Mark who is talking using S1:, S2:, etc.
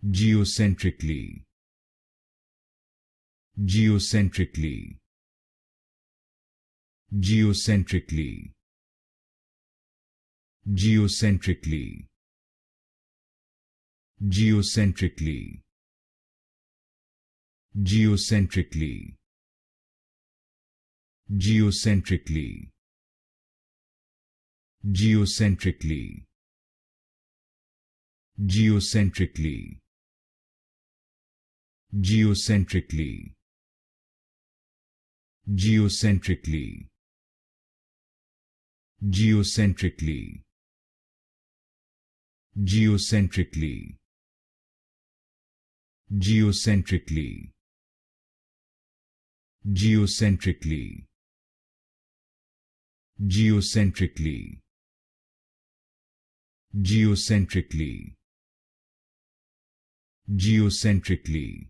S1: Geocentrically. Geocentrically. Geocentrically. Geocentrically. Geocentrically. Geocentrically. Geocentrically. Geocentrically. Geocentrically. Geocentrically. Geocentrically. Geocentrically. Geocentrically. Geocentrically. Geocentrically. Geocentrically. Geocentrically. Geocentrically.